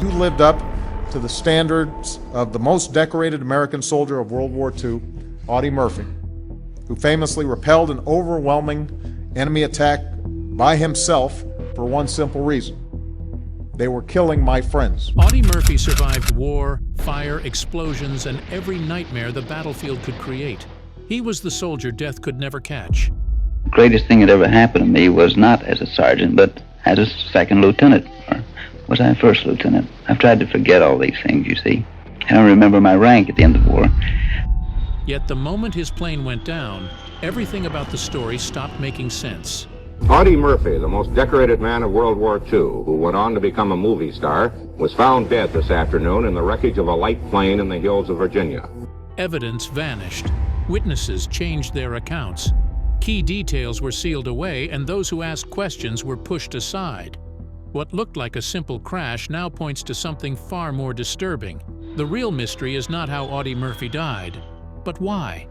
You lived up to the standards of the most decorated American soldier of World War II, Audie Murphy, who famously repelled an overwhelming enemy attack by himself for one simple reason. They were killing my friends. Audie Murphy survived war, fire, explosions, and every nightmare the battlefield could create. He was the soldier death could never catch. The greatest thing that ever happened to me was not as a sergeant, but as a second lieutenant. Or was I a first lieutenant? I've tried to forget all these things, you see. I don't remember my rank at the end of the war. Yet the moment his plane went down, everything about the story stopped making sense. Audie Murphy, the most decorated man of World War II, who went on to become a movie star, was found dead this afternoon in the wreckage of a light plane in the hills of Virginia. Evidence vanished. Witnesses changed their accounts. Key details were sealed away, and those who asked questions were pushed aside. What looked like a simple crash now points to something far more disturbing. The real mystery is not how Audie Murphy died, but why?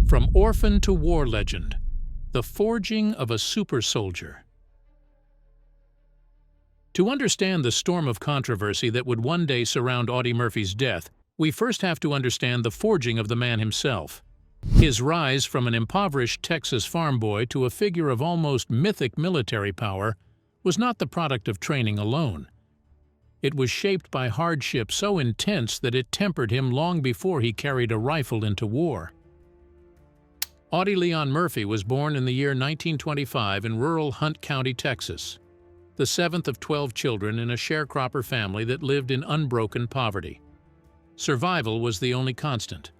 From orphan to war legend, the forging of a super soldier. To understand the storm of controversy that would one day surround Audie Murphy's death, we first have to understand the forging of the man himself. His rise from an impoverished Texas farm boy to a figure of almost mythic military power was not the product of training alone. It was shaped by hardship so intense that it tempered him long before he carried a rifle into war. Audie Leon Murphy was born in the year 1925 in rural Hunt County, Texas, the seventh of 12 children in a sharecropper family that lived in unbroken poverty. Survival was the only constant.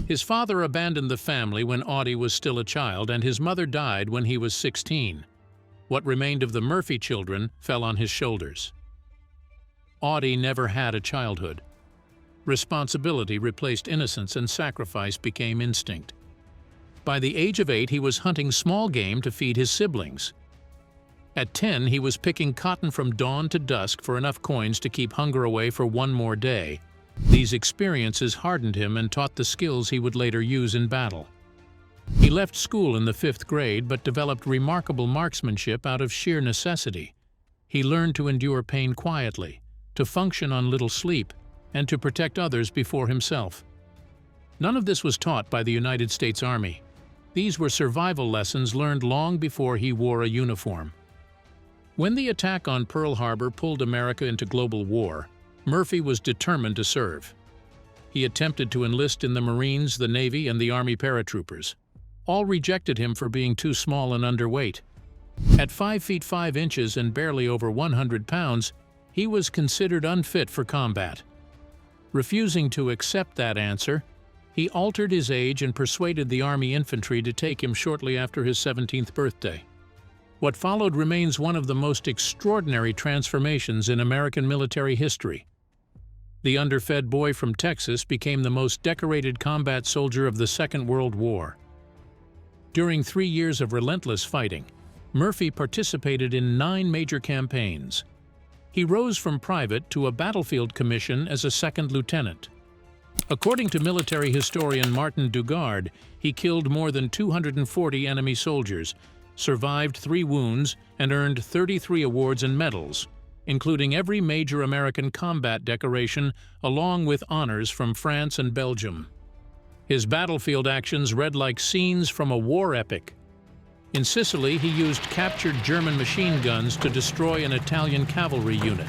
His father abandoned the family when Audie was still a child, and his mother died when he was 16. What remained of the Murphy children fell on his shoulders. Audie never had a childhood. Responsibility replaced innocence, and sacrifice became instinct. By the age of 8, he was hunting small game to feed his siblings. At 10, he was picking cotton from dawn to dusk for enough coins to keep hunger away for one more day. These experiences hardened him and taught the skills he would later use in battle. He left school in the 5th grade but developed remarkable marksmanship out of sheer necessity. He learned to endure pain quietly, to function on little sleep, and to protect others before himself. None of this was taught by the United States Army. These were survival lessons learned long before he wore a uniform. When the attack on Pearl Harbor pulled America into global war, Murphy was determined to serve. He attempted to enlist in the Marines, the Navy, and the Army paratroopers. All rejected him for being too small and underweight. At 5 feet 5 inches and barely over 100 pounds, he was considered unfit for combat. Refusing to accept that answer, he altered his age and persuaded the Army infantry to take him shortly after his 17th birthday. What followed remains one of the most extraordinary transformations in American military history. The underfed boy from Texas became the most decorated combat soldier of the Second World War. During 3 years of relentless fighting, Murphy participated in 9 major campaigns. He rose from private to a battlefield commission as a second lieutenant. According to military historian Martin Dugard, he killed more than 240 enemy soldiers, survived 3 wounds, and earned 33 awards and medals, including every major American combat decoration, along with honors from France and Belgium. His battlefield actions read like scenes from a war epic. In Sicily, he used captured German machine guns to destroy an Italian cavalry unit.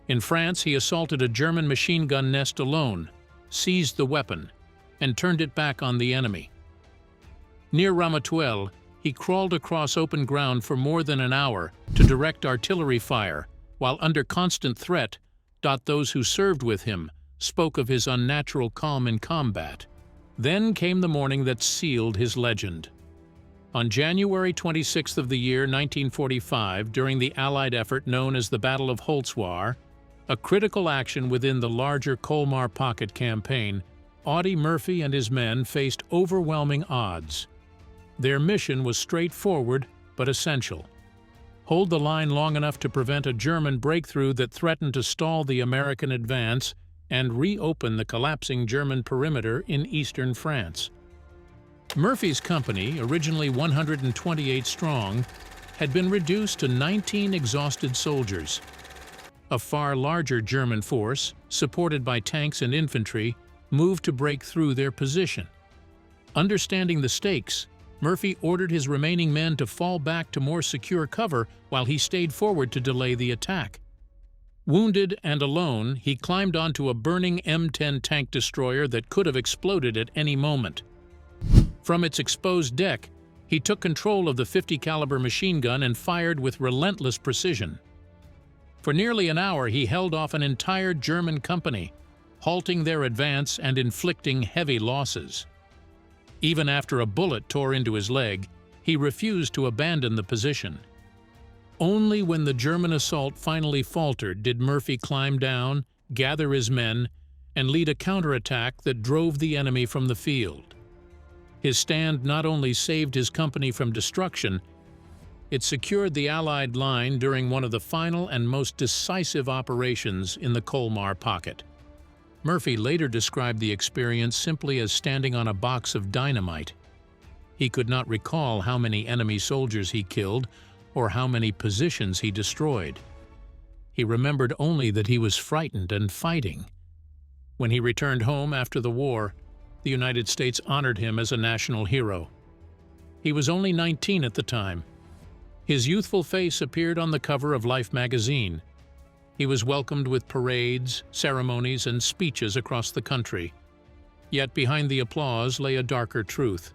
In France, he assaulted a German machine gun nest alone, seized the weapon, and turned it back on the enemy. Near Ramatuelle, he crawled across open ground for more than an hour to direct artillery fire, while under constant threat, those who served with him spoke of his unnatural calm in combat. Then came the morning that sealed his legend. On January 26th of the year 1945, during the Allied effort known as the Battle of Holtzwoir, a critical action within the larger Colmar Pocket campaign, Audie Murphy and his men faced overwhelming odds. Their mission was straightforward but essential. Hold the line long enough to prevent a German breakthrough that threatened to stall the American advance and reopen the collapsing German perimeter in eastern France. Murphy's company, originally 128 strong, had been reduced to 19 exhausted soldiers. A far larger German force, supported by tanks and infantry, moved to break through their position. Understanding the stakes, Murphy ordered his remaining men to fall back to more secure cover while he stayed forward to delay the attack. Wounded and alone, he climbed onto a burning M10 tank destroyer that could have exploded at any moment. From its exposed deck, he took control of the .50 caliber machine gun and fired with relentless precision. For nearly an hour, he held off an entire German company, halting their advance and inflicting heavy losses. Even after a bullet tore into his leg, he refused to abandon the position. Only when the German assault finally faltered did Murphy climb down, gather his men, and lead a counterattack that drove the enemy from the field. His stand not only saved his company from destruction, it secured the Allied line during one of the final and most decisive operations in the Colmar pocket. Murphy later described the experience simply as standing on a box of dynamite. He could not recall how many enemy soldiers he killed or how many positions he destroyed. He remembered only that he was frightened and fighting. When he returned home after the war, the United States honored him as a national hero. He was only 19 at the time. His youthful face appeared on the cover of Life magazine. He was welcomed with parades, ceremonies, and speeches across the country. Yet behind the applause lay a darker truth.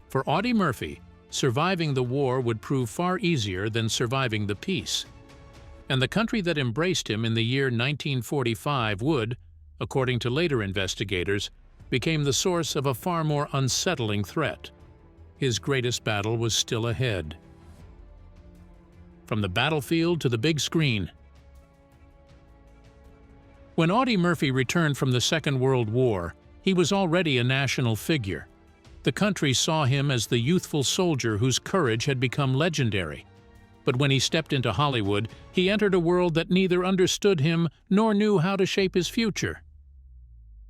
For Audie Murphy, surviving the war would prove far easier than surviving the peace. And the country that embraced him in the year 1945 would, according to later investigators, became the source of a far more unsettling threat. His greatest battle was still ahead. From the battlefield to the big screen. When Audie Murphy returned from the Second World War, he was already a national figure. The country saw him as the youthful soldier whose courage had become legendary. But when he stepped into Hollywood, he entered a world that neither understood him nor knew how to shape his future.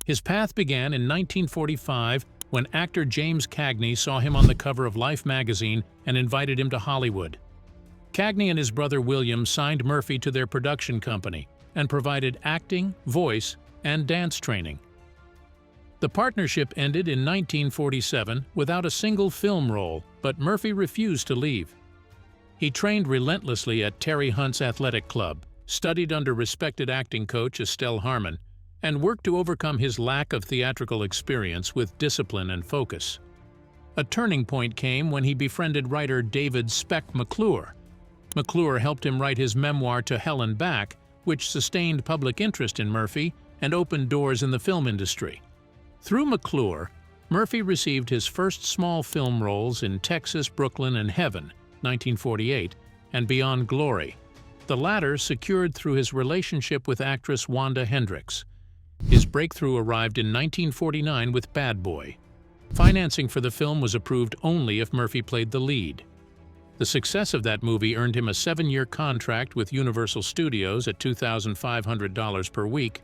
His path began in 1945 when actor James Cagney saw him on the cover of Life magazine and invited him to Hollywood. Cagney and his brother William signed Murphy to their production company and provided acting, voice, and dance training. The partnership ended in 1947 without a single film role, but Murphy refused to leave. He trained relentlessly at Terry Hunt's athletic club, studied under respected acting coach Estelle Harmon, and worked to overcome his lack of theatrical experience with discipline and focus. A turning point came when he befriended writer David Speck McClure. McClure helped him write his memoir To Hell and Back, which sustained public interest in Murphy and opened doors in the film industry. Through McClure, Murphy received his first small film roles in Texas, Brooklyn, and Heaven, 1948, and Beyond Glory, the latter secured through his relationship with actress Wanda Hendricks. His breakthrough arrived in 1949 with Bad Boy. Financing for the film was approved only if Murphy played the lead. The success of that movie earned him a 7-year contract with Universal Studios at $2,500 per week,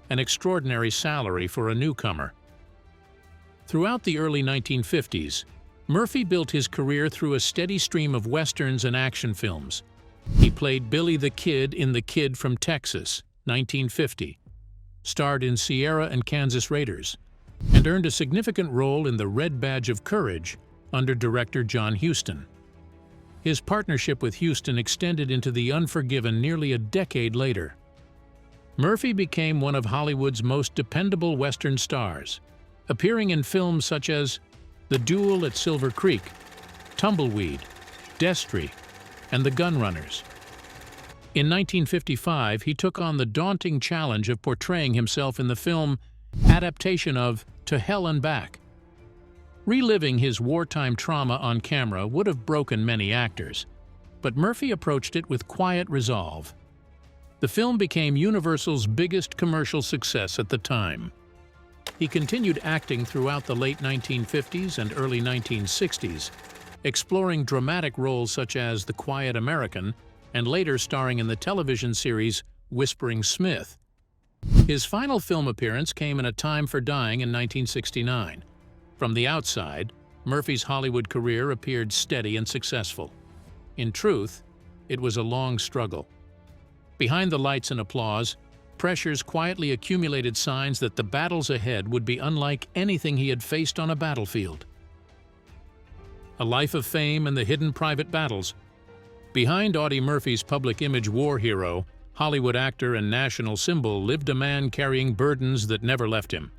an extraordinary salary for a newcomer. Throughout the early 1950s, Murphy built his career through a steady stream of westerns and action films. He played Billy the Kid in The Kid from Texas, 1950, starred in Sierra and Kansas Raiders, and earned a significant role in The Red Badge of Courage under director John Huston. His partnership with Huston extended into The Unforgiven nearly a decade later. Murphy became one of Hollywood's most dependable Western stars, appearing in films such as The Duel at Silver Creek, Tumbleweed, Destry, and The Gunrunners. In 1955, he took on the daunting challenge of portraying himself in the film adaptation of To Hell and Back. Reliving his wartime trauma on camera would have broken many actors, but Murphy approached it with quiet resolve. The film became Universal's biggest commercial success at the time. He continued acting throughout the late 1950s and early 1960s, exploring dramatic roles such as The Quiet American and later starring in the television series Whispering Smith. His final film appearance came in A Time for Dying in 1969. From the outside, Murphy's Hollywood career appeared steady and successful. In truth, it was a long struggle. Behind the lights and applause, pressures quietly accumulated signs that the battles ahead would be unlike anything he had faced on a battlefield. A life of fame and the hidden private battles. Behind Audie Murphy's public image war hero, Hollywood actor and national symbol, lived a man carrying burdens that never left him.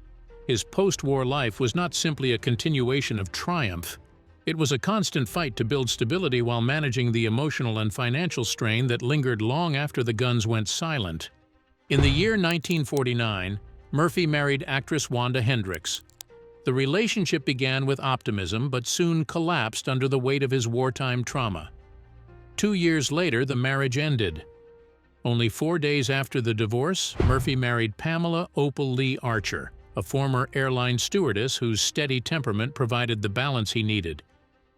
His post-war life was not simply a continuation of triumph. It was a constant fight to build stability while managing the emotional and financial strain that lingered long after the guns went silent. In the year 1949, Murphy married actress Wanda Hendricks. The relationship began with optimism but soon collapsed under the weight of his wartime trauma. 2 years later, the marriage ended. Only 4 days after the divorce, Murphy married Pamela Opal Lee Archer, a former airline stewardess whose steady temperament provided the balance he needed.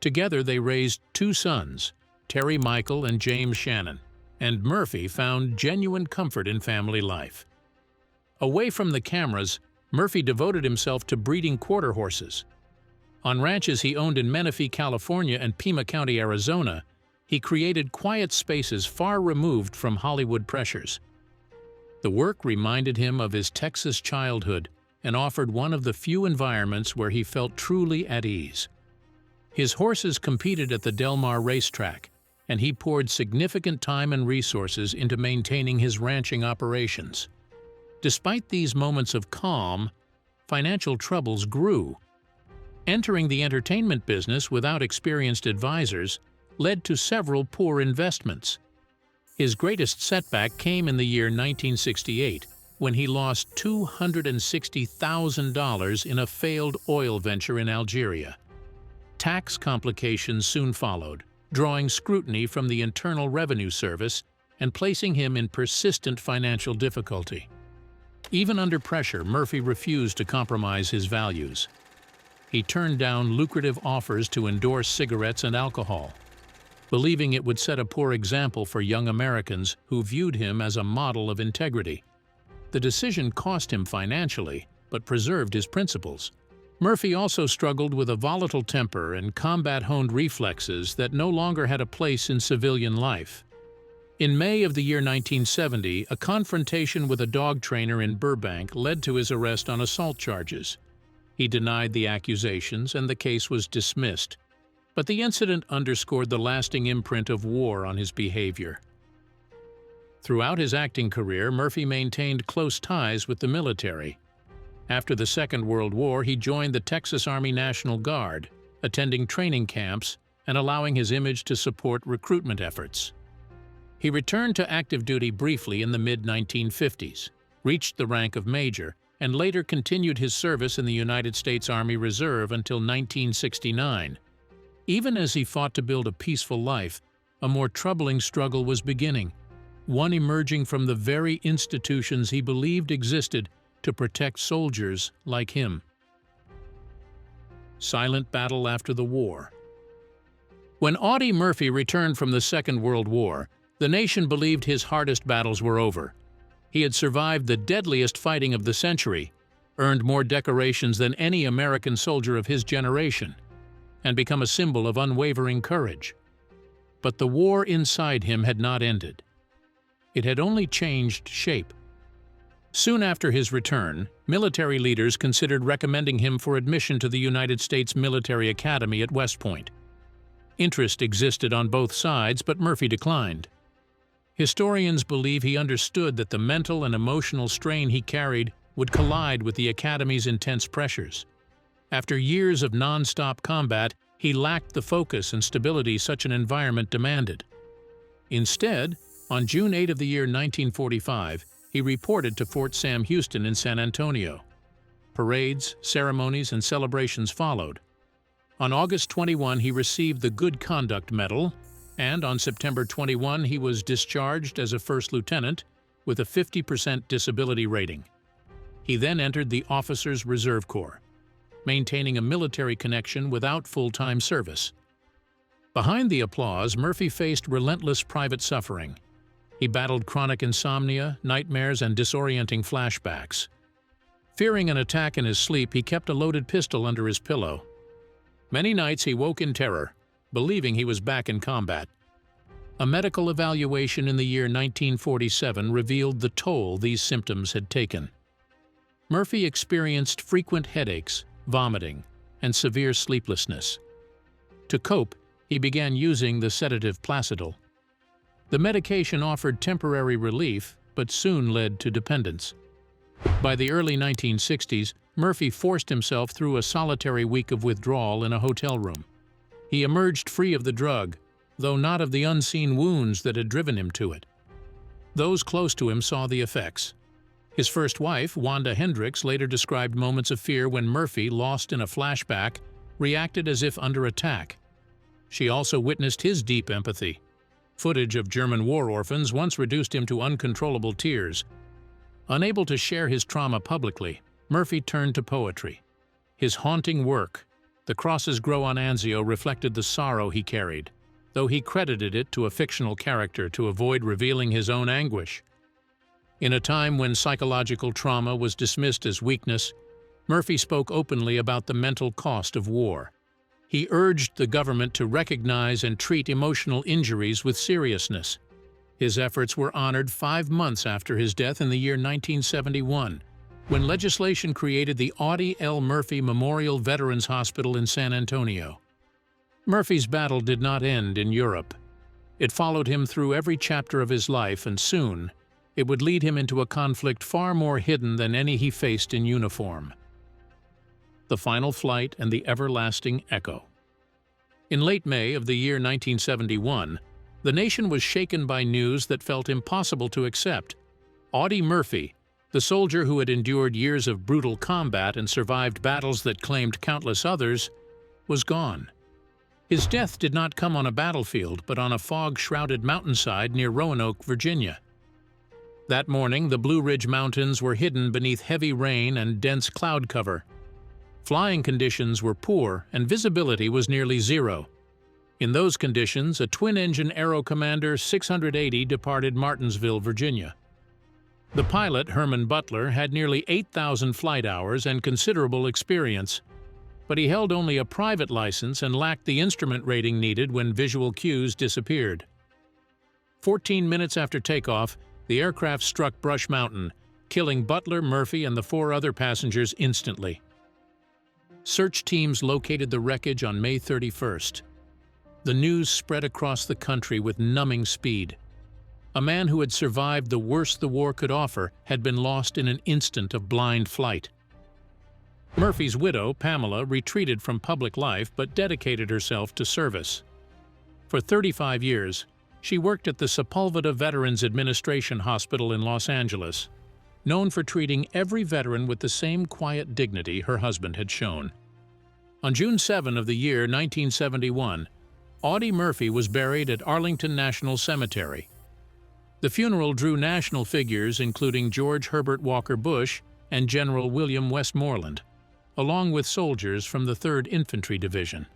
Together they raised 2 sons, Terry Michael and James Shannon, and Murphy found genuine comfort in family life. Away from the cameras, Murphy devoted himself to breeding quarter horses. On ranches he owned in Menifee, California and Pima County, Arizona, he created quiet spaces far removed from Hollywood pressures. The work reminded him of his Texas childhood and offered one of the few environments where he felt truly at ease. His horses competed at the Del Mar racetrack, and he poured significant time and resources into maintaining his ranching operations. Despite these moments of calm, financial troubles grew. Entering the entertainment business without experienced advisors led to several poor investments. His greatest setback came in the year 1968, when he lost $260,000 in a failed oil venture in Algeria. Tax complications soon followed, drawing scrutiny from the Internal Revenue Service and placing him in persistent financial difficulty. Even under pressure, Murphy refused to compromise his values. He turned down lucrative offers to endorse cigarettes and alcohol, believing it would set a poor example for young Americans who viewed him as a model of integrity. The decision cost him financially, but preserved his principles. Murphy also struggled with a volatile temper and combat-honed reflexes that no longer had a place in civilian life. In May of the year 1970, a confrontation with a dog trainer in Burbank led to his arrest on assault charges. He denied the accusations and the case was dismissed, but the incident underscored the lasting imprint of war on his behavior. Throughout his acting career, Murphy maintained close ties with the military. After the Second World War, he joined the Texas Army National Guard, attending training camps and allowing his image to support recruitment efforts. He returned to active duty briefly in the mid-1950s, reached the rank of major, and later continued his service in the United States Army Reserve until 1969. Even as he fought to build a peaceful life, a more troubling struggle was beginning, one emerging from the very institutions he believed existed to protect soldiers like him. Silent battle after the war. When Audie Murphy returned from the Second World War, the nation believed his hardest battles were over. He had survived the deadliest fighting of the century, earned more decorations than any American soldier of his generation, and become a symbol of unwavering courage. But the war inside him had not ended. It had only changed shape. Soon after his return, military leaders considered recommending him for admission to the United States Military Academy at West Point. Interest existed on both sides, but Murphy declined. Historians believe he understood that the mental and emotional strain he carried would collide with the Academy's intense pressures. After years of non-stop combat, he lacked the focus and stability such an environment demanded. Instead, on June 8 of the year 1945, he reported to Fort Sam Houston in San Antonio. Parades, ceremonies, and celebrations followed. On August 21, he received the Good Conduct Medal, and on September 21, he was discharged as a first lieutenant with a 50% disability rating. He then entered the Officers Reserve Corps, maintaining a military connection without full-time service. Behind the applause, Murphy faced relentless private suffering. He battled chronic insomnia, nightmares, and disorienting flashbacks. Fearing an attack in his sleep, he kept a loaded pistol under his pillow. Many nights he woke in terror, believing he was back in combat. A medical evaluation in the year 1947 revealed the toll these symptoms had taken. Murphy experienced frequent headaches, vomiting, and severe sleeplessness. To cope, he began using the sedative Placidil. The medication offered temporary relief, but soon led to dependence. By the early 1960s, Murphy forced himself through a solitary week of withdrawal in a hotel room. He emerged free of the drug, though not of the unseen wounds that had driven him to it. Those close to him saw the effects. His first wife, Wanda Hendricks, later described moments of fear when Murphy, lost in a flashback, reacted as if under attack. She also witnessed his deep empathy. Footage of German war orphans once reduced him to uncontrollable tears. Unable to share his trauma publicly, Murphy turned to poetry. His haunting work, The Crosses Grow on Anzio, reflected the sorrow he carried, though he credited it to a fictional character to avoid revealing his own anguish. In a time when psychological trauma was dismissed as weakness, Murphy spoke openly about the mental cost of war. He urged the government to recognize and treat emotional injuries with seriousness. His efforts were honored 5 months after his death in the year 1971, when legislation created the Audie L. Murphy Memorial Veterans Hospital in San Antonio. Murphy's battle did not end in Europe. It followed him through every chapter of his life, and soon, it would lead him into a conflict far more hidden than any he faced in uniform. The Final Flight and the Everlasting Echo. In late May of the year 1971, the nation was shaken by news that felt impossible to accept. Audie Murphy, the soldier who had endured years of brutal combat and survived battles that claimed countless others, was gone. His death did not come on a battlefield, but on a fog-shrouded mountainside near Roanoke, Virginia. That morning, the Blue Ridge Mountains were hidden beneath heavy rain and dense cloud cover. Flying conditions were poor, and visibility was nearly zero. In those conditions, a twin-engine Aero Commander 680 departed Martinsville, Virginia. The pilot, Herman Butler, had nearly 8,000 flight hours and considerable experience, but he held only a private license and lacked the instrument rating needed when visual cues disappeared. 14 minutes after takeoff, the aircraft struck Brush Mountain, killing Butler, Murphy, and the 4 other passengers instantly. Search teams located the wreckage on May 31st. The news spread across the country with numbing speed. A man who had survived the worst the war could offer had been lost in an instant of blind flight. Murphy's widow, Pamela, retreated from public life but dedicated herself to service. For 35 years, she worked at the Sepulveda Veterans Administration Hospital in Los Angeles, known for treating every veteran with the same quiet dignity her husband had shown. On June 7 of the year 1971, Audie Murphy was buried at Arlington National Cemetery. The funeral drew national figures including George Herbert Walker Bush and General William Westmoreland, along with soldiers from the 3rd Infantry Division.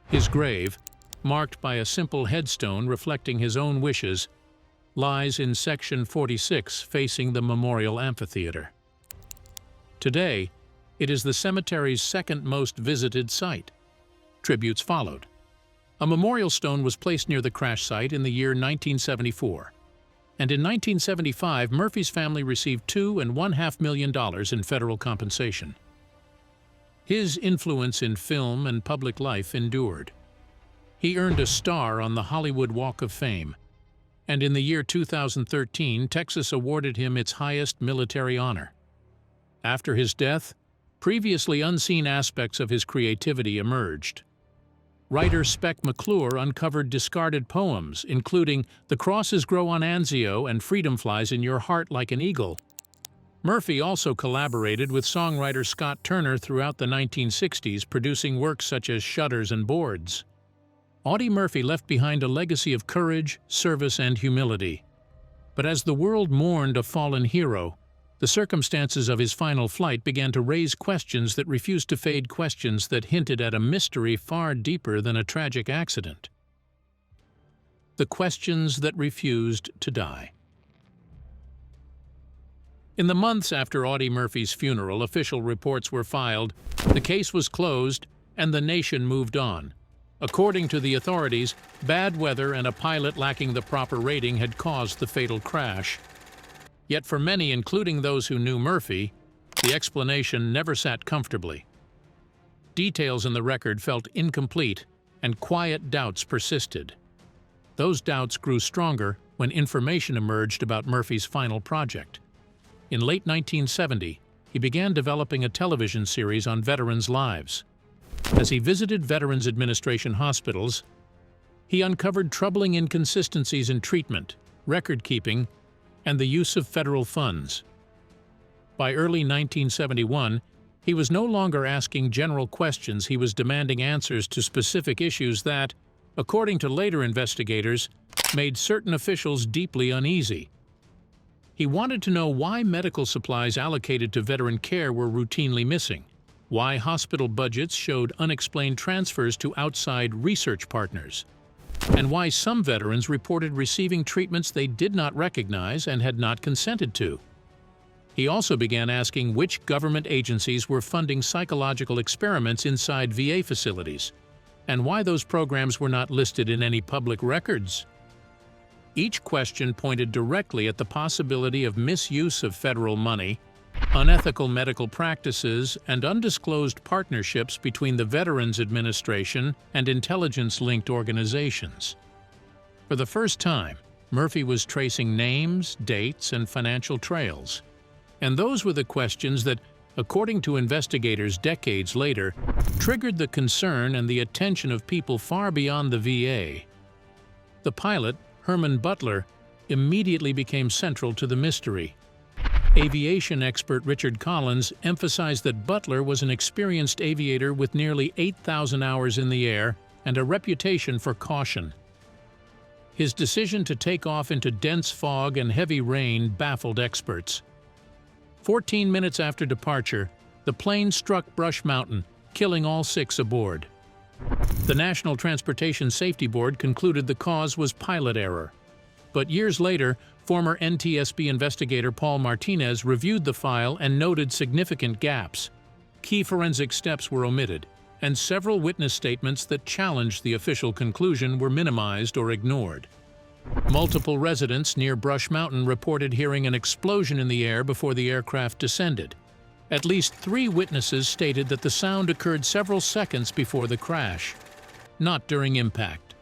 His grave, marked by a simple headstone reflecting his own wishes, lies in Section 46 facing the Memorial Amphitheater. Today, it is the cemetery's 2nd most visited site. Tributes followed. A memorial stone was placed near the crash site in the year 1974. And in 1975, Murphy's family received $2.5 million in federal compensation. His influence in film and public life endured. He earned a star on the Hollywood Walk of Fame, and in the year 2013, Texas awarded him its highest military honor. After his death, previously unseen aspects of his creativity emerged. Writer Spec McClure uncovered discarded poems, including The Crosses Grow on Anzio and Freedom Flies in Your Heart Like an Eagle. Murphy also collaborated with songwriter Scott Turner throughout the 1960s, producing works such as Shutters and Boards. Audie Murphy left behind a legacy of courage, service, and humility. But as the world mourned a fallen hero, the circumstances of his final flight began to raise questions that refused to fade, questions that hinted at a mystery far deeper than a tragic accident. The questions that refused to die. In the months after Audie Murphy's funeral, official reports were filed, the case was closed, and the nation moved on. According to the authorities, bad weather and a pilot lacking the proper rating had caused the fatal crash. Yet for many, including those who knew Murphy, the explanation never sat comfortably. Details in the record felt incomplete, and quiet doubts persisted. Those doubts grew stronger when information emerged about Murphy's final project. In late 1970, he began developing a television series on veterans' lives. As he visited Veterans Administration hospitals, he uncovered troubling inconsistencies in treatment, record-keeping, and the use of federal funds. By early 1971, he was no longer asking general questions, he was demanding answers to specific issues that, according to later investigators, made certain officials deeply uneasy. He wanted to know why medical supplies allocated to veteran care were routinely missing, why hospital budgets showed unexplained transfers to outside research partners, and why some veterans reported receiving treatments they did not recognize and had not consented to. He also began asking which government agencies were funding psychological experiments inside VA facilities, and why those programs were not listed in any public records. Each question pointed directly at the possibility of misuse of federal money, unethical medical practices, and undisclosed partnerships between the Veterans Administration and intelligence-linked organizations. For the first time, Murphy was tracing names, dates, and financial trails. And those were the questions that, according to investigators decades later, triggered the concern and the attention of people far beyond the VA. The pilot, Herman Butler, immediately became central to the mystery. Aviation expert Richard Collins emphasized that Butler was an experienced aviator with nearly 8,000 hours in the air and a reputation for caution. His decision to take off into dense fog and heavy rain baffled experts. 14 minutes after departure, the plane struck Brush Mountain, killing all 6 aboard. The National Transportation Safety Board concluded the cause was pilot error. But years later, former NTSB investigator Paul Martinez reviewed the file and noted significant gaps. Key forensic steps were omitted, and several witness statements that challenged the official conclusion were minimized or ignored. Multiple residents near Brush Mountain reported hearing an explosion in the air before the aircraft descended. At least 3 witnesses stated that the sound occurred several seconds before the crash, not during impact.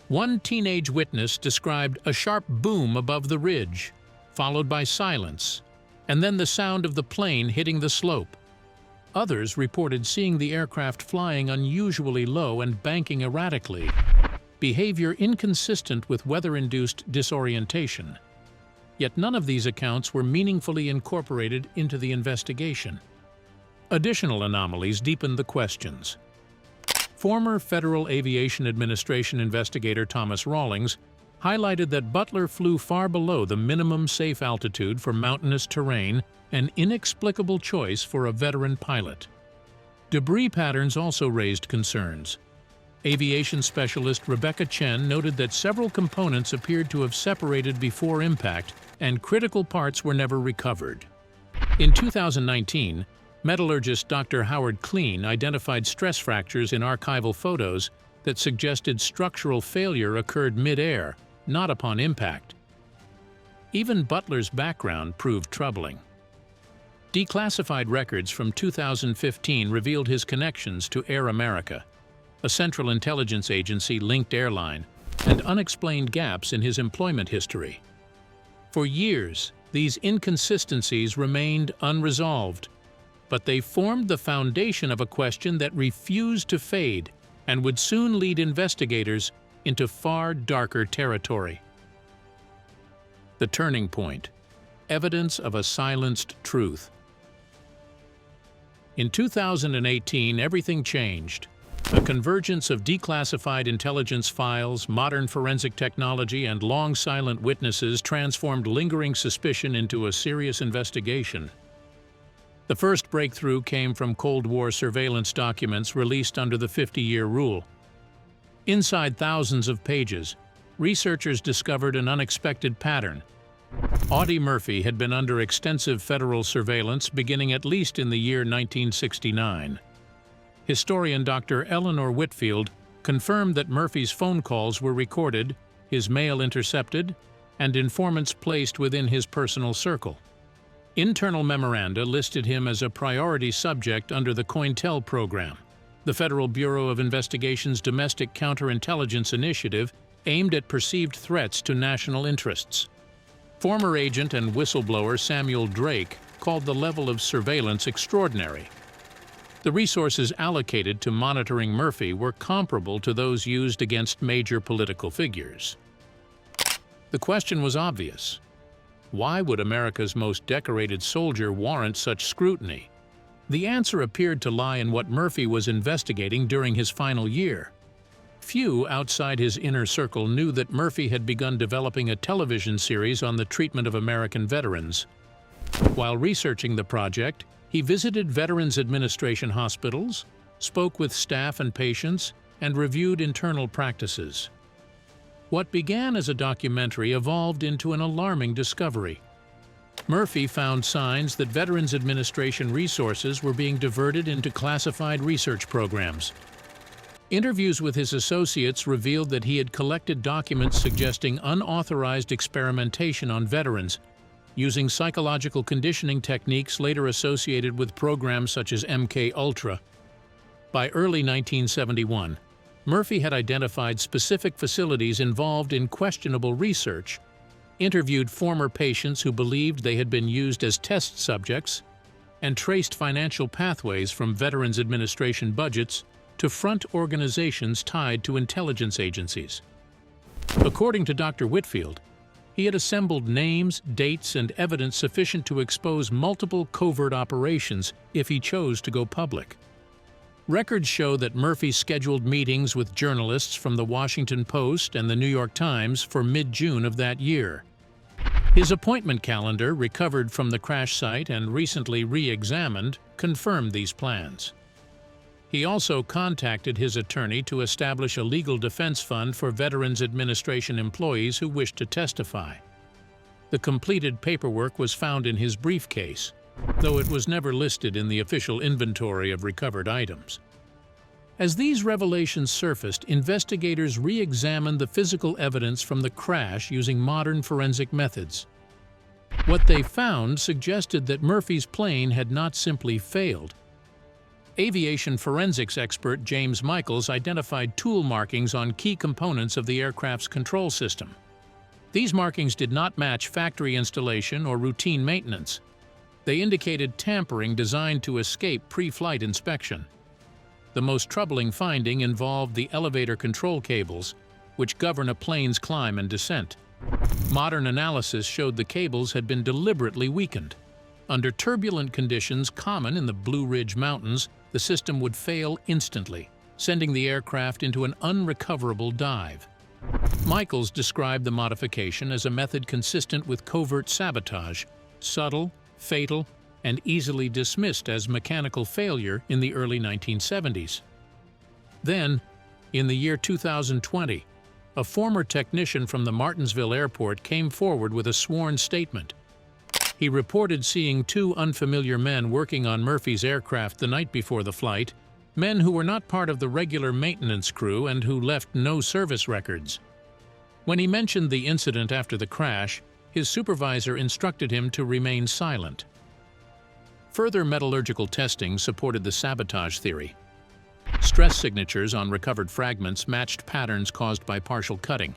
One teenage witness described a sharp boom above the ridge, followed by silence, and then the sound of the plane hitting the slope. Others reported seeing the aircraft flying unusually low and banking erratically, behavior inconsistent with weather-induced disorientation. Yet none of these accounts were meaningfully incorporated into the investigation. Additional anomalies deepened the questions. Former Federal Aviation Administration investigator Thomas Rawlings highlighted that Butler flew far below the minimum safe altitude for mountainous terrain, an inexplicable choice for a veteran pilot. Debris patterns also raised concerns. Aviation specialist Rebecca Chen noted that several components appeared to have separated before impact, and critical parts were never recovered. In 2019, metallurgist Dr. Howard Kleen identified stress fractures in archival photos that suggested structural failure occurred mid-air, not upon impact. Even Butler's background proved troubling. Declassified records from 2015 revealed his connections to Air America, a Central Intelligence Agency-linked airline, and unexplained gaps in his employment history. For years, these inconsistencies remained unresolved, but they formed the foundation of a question that refused to fade and would soon lead investigators into far darker territory. The turning point: evidence of a silenced truth. In 2018, everything changed. A convergence of declassified intelligence files, modern forensic technology, and long silent witnesses transformed lingering suspicion into a serious investigation. The first breakthrough came from Cold War surveillance documents released under the 50-year rule. Inside thousands of pages, researchers discovered an unexpected pattern. Audie Murphy had been under extensive federal surveillance beginning at least in the year 1969. Historian Dr. Eleanor Whitfield confirmed that Murphy's phone calls were recorded, his mail intercepted, and informants placed within his personal circle. Internal memoranda listed him as a priority subject under the COINTEL program, the Federal Bureau of Investigation's domestic counterintelligence initiative aimed at perceived threats to national interests. Former agent and whistleblower Samuel Drake called the level of surveillance extraordinary. The resources allocated to monitoring Murphy were comparable to those used against major political figures. The question was obvious. Why would America's most decorated soldier warrant such scrutiny? The answer appeared to lie in what Murphy was investigating during his final year. Few outside his inner circle knew that Murphy had begun developing a television series on the treatment of American veterans. While researching the project, he visited Veterans Administration hospitals, spoke with staff and patients, and reviewed internal practices. What began as a documentary evolved into an alarming discovery. Murphy found signs that Veterans Administration resources were being diverted into classified research programs. Interviews with his associates revealed that he had collected documents suggesting unauthorized experimentation on veterans, using psychological conditioning techniques later associated with programs such as MK Ultra. By early 1971, Murphy had identified specific facilities involved in questionable research, interviewed former patients who believed they had been used as test subjects, and traced financial pathways from Veterans Administration budgets to front organizations tied to intelligence agencies. According to Dr. Whitfield, he had assembled names, dates, and evidence sufficient to expose multiple covert operations if he chose to go public. Records show that Murphy scheduled meetings with journalists from the Washington Post and the New York Times for mid-June of that year. His appointment calendar, recovered from the crash site and recently re-examined, confirmed these plans. He also contacted his attorney to establish a legal defense fund for Veterans Administration employees who wished to testify. The completed paperwork was found in his briefcase, though it was never listed in the official inventory of recovered items. As these revelations surfaced, investigators re-examined the physical evidence from the crash using modern forensic methods. What they found suggested that Murphy's plane had not simply failed. Aviation forensics expert James Michaels identified tool markings on key components of the aircraft's control system. These markings did not match factory installation or routine maintenance. They indicated tampering designed to escape pre-flight inspection. The most troubling finding involved the elevator control cables, which govern a plane's climb and descent. Modern analysis showed the cables had been deliberately weakened. Under turbulent conditions common in the Blue Ridge Mountains, the system would fail instantly, sending the aircraft into an unrecoverable dive. Michaels described the modification as a method consistent with covert sabotage, subtle, fatal, and easily dismissed as mechanical failure in the early 1970s. Then, in the year 2020, a former technician from the Martinsville airport came forward with a sworn statement. He reported seeing two unfamiliar men working on Murphy's aircraft the night before the flight, men who were not part of the regular maintenance crew and who left no service records. When he mentioned the incident after the crash, his supervisor instructed him to remain silent. Further metallurgical testing supported the sabotage theory. Stress signatures on recovered fragments matched patterns caused by partial cutting,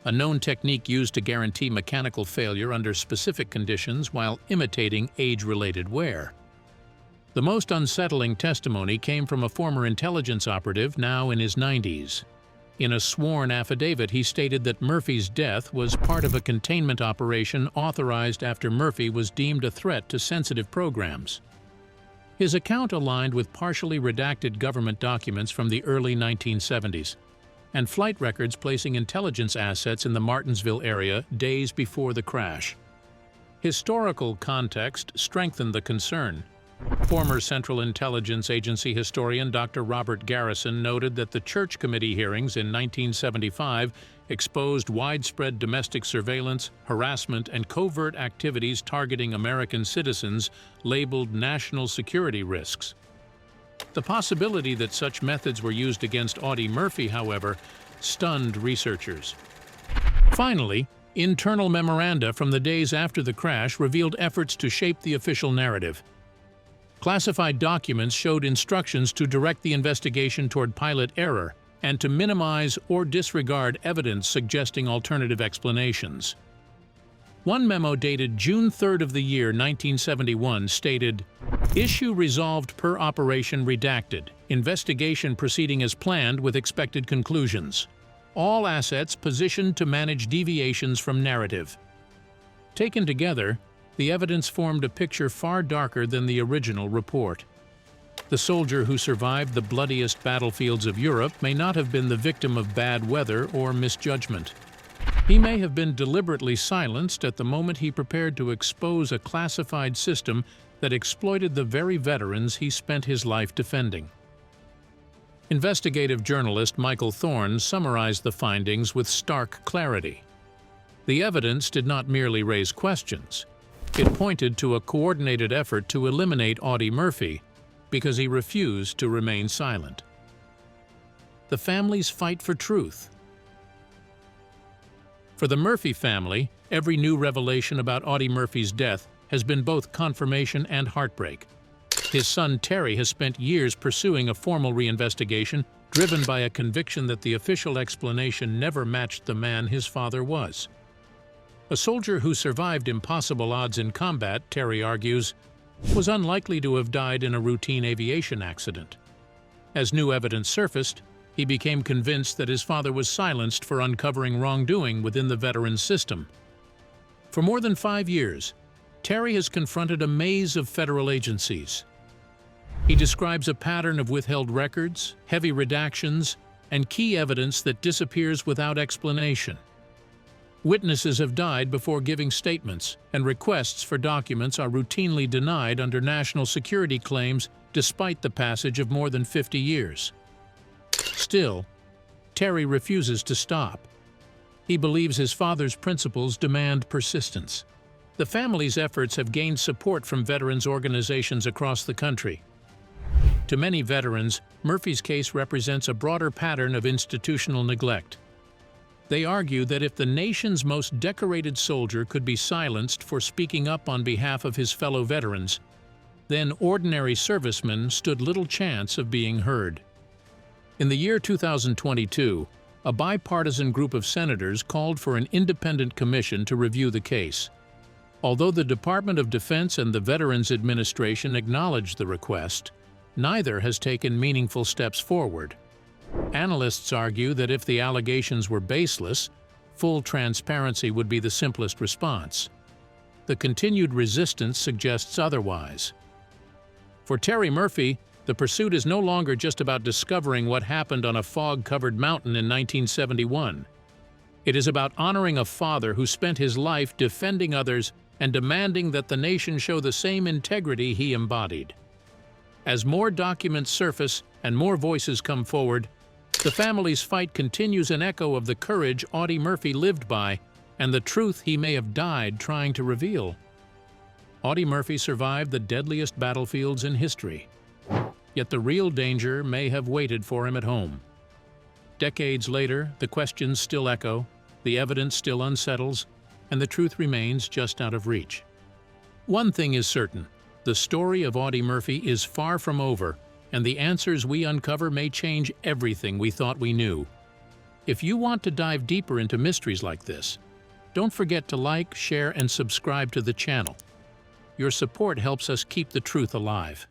a known technique used to guarantee mechanical failure under specific conditions while imitating age-related wear. The most unsettling testimony came from a former intelligence operative now in his 90s. In a sworn affidavit, he stated that Murphy's death was part of a containment operation authorized after Murphy was deemed a threat to sensitive programs. His account aligned with partially redacted government documents from the early 1970s and flight records placing intelligence assets in the Martinsville area days before the crash. Historical context strengthened the concern. Former Central Intelligence Agency historian Dr. Robert Garrison noted that the Church Committee hearings in 1975 exposed widespread domestic surveillance, harassment, and covert activities targeting American citizens labeled national security risks. The possibility that such methods were used against Audie Murphy, however, stunned researchers. Finally, internal memoranda from the days after the crash revealed efforts to shape the official narrative. Classified documents showed instructions to direct the investigation toward pilot error and to minimize or disregard evidence suggesting alternative explanations. One memo dated June 3rd of the year 1971 stated, "Issue resolved per operation redacted. Investigation proceeding as planned with expected conclusions. All assets positioned to manage deviations from narrative." Taken together, the evidence formed a picture far darker than the original report. The soldier who survived the bloodiest battlefields of Europe may not have been the victim of bad weather or misjudgment. He may have been deliberately silenced at the moment he prepared to expose a classified system that exploited the very veterans he spent his life defending. Investigative journalist Michael Thorne summarized the findings with stark clarity. The evidence did not merely raise questions. It pointed to a coordinated effort to eliminate Audie Murphy because he refused to remain silent. The family's fight for truth. For the Murphy family, every new revelation about Audie Murphy's death has been both confirmation and heartbreak. His son Terry has spent years pursuing a formal reinvestigation, driven by a conviction that the official explanation never matched the man his father was. A soldier who survived impossible odds in combat, Terry argues, was unlikely to have died in a routine aviation accident. As new evidence surfaced, he became convinced that his father was silenced for uncovering wrongdoing within the veterans system. For more than 5 years, Terry has confronted a maze of federal agencies. He describes a pattern of withheld records, heavy redactions, and key evidence that disappears without explanation. Witnesses have died before giving statements, and requests for documents are routinely denied under national security claims despite the passage of more than 50 years. Still, Terry refuses to stop. He believes his father's principles demand persistence. The family's efforts have gained support from veterans organizations across the country. To many veterans, Murphy's case represents a broader pattern of institutional neglect. They argue that if the nation's most decorated soldier could be silenced for speaking up on behalf of his fellow veterans, then ordinary servicemen stood little chance of being heard. In the year 2022, a bipartisan group of senators called for an independent commission to review the case. Although the Department of Defense and the Veterans Administration acknowledged the request, neither has taken meaningful steps forward. Analysts argue that if the allegations were baseless, full transparency would be the simplest response. The continued resistance suggests otherwise. For Terry Murphy, the pursuit is no longer just about discovering what happened on a fog-covered mountain in 1971. It is about honoring a father who spent his life defending others and demanding that the nation show the same integrity he embodied. As more documents surface and more voices come forward, the family's fight continues an echo of the courage Audie Murphy lived by and the truth he may have died trying to reveal. Audie Murphy survived the deadliest battlefields in history. Yet the real danger may have waited for him at home. Decades later, the questions still echo, the evidence still unsettles, and the truth remains just out of reach. One thing is certain: the story of Audie Murphy is far from over, and the answers we uncover may change everything we thought we knew. If you want to dive deeper into mysteries like this, don't forget to like, share, and subscribe to the channel. Your support helps us keep the truth alive.